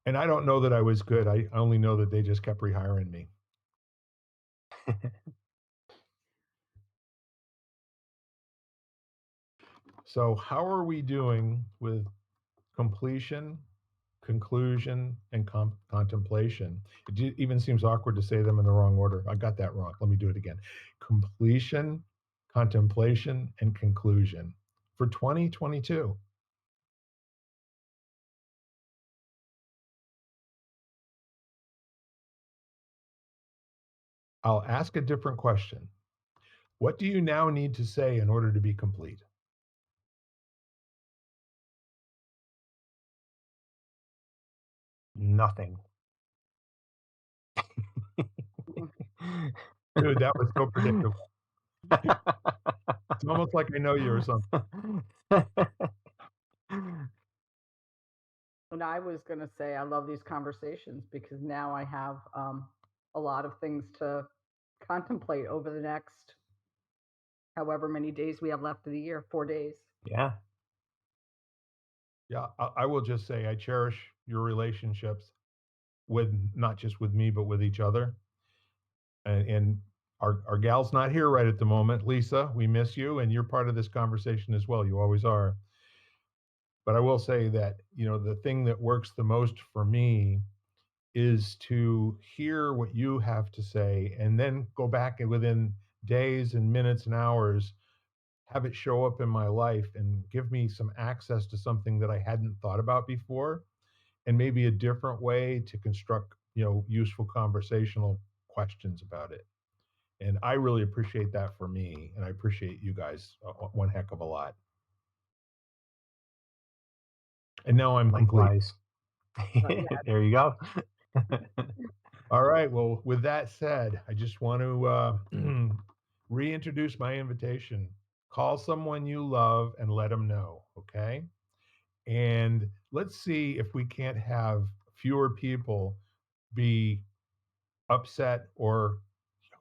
And I don't know that I was good. I only know that they just kept rehiring me. So, how are we doing with completion, conclusion, and contemplation? Even seems awkward to say them in the wrong order. I got that wrong. Let me do it again. Completion, contemplation, and conclusion for 2022. I'll ask a different question. What do you now need to say in order to be complete? Nothing. Dude, that was so predictable. It's almost like I know you or something. And I was going to say, I love these conversations because now I have a lot of things to contemplate over the next however many days we have left of the year, 4 days. Yeah. Yeah, I will just say I cherish your relationships with not just with me, but with each other. And our gal's not here right at the moment. Lisa, we miss you, and you're part of this conversation as well. You always are. But I will say that, the thing that works the most for me is to hear what you have to say and then go back and within days and minutes and hours have it show up in my life and give me some access to something that I hadn't thought about before, and maybe a different way to construct, useful conversational questions about it. And I really appreciate that for me, and I appreciate you guys one heck of a lot. And now I'm complete. Likewise. But yeah, There you go. All right. Well, with that said, I just want to reintroduce my invitation. Call someone you love and let them know. Okay. And let's see if we can't have fewer people be upset, or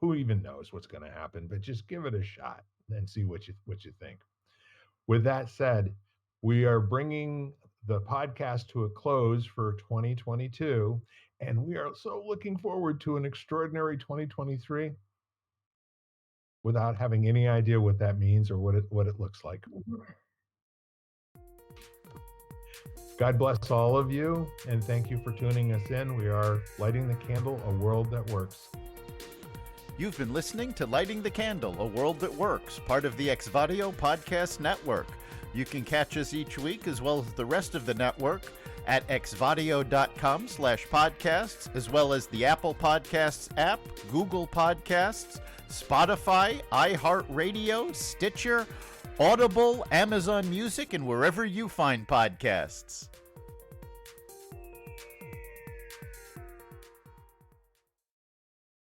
who even knows what's going to happen, but just give it a shot and see what you think. With that said, we are bringing the podcast to a close for 2022, and we are so looking forward to an extraordinary 2023 without having any idea what that means or what it looks like. God bless all of you, and thank you for tuning us in. We are Lighting the Candle, a world that works. You've been listening to Lighting the Candle, a world that works, part of the Exvadio Podcast Network. You can catch us each week, as well as the rest of the network, at exvadio.com/podcasts, as well as the Apple Podcasts app, Google Podcasts, Spotify, iHeartRadio, Stitcher, Audible, Amazon Music, and wherever you find podcasts.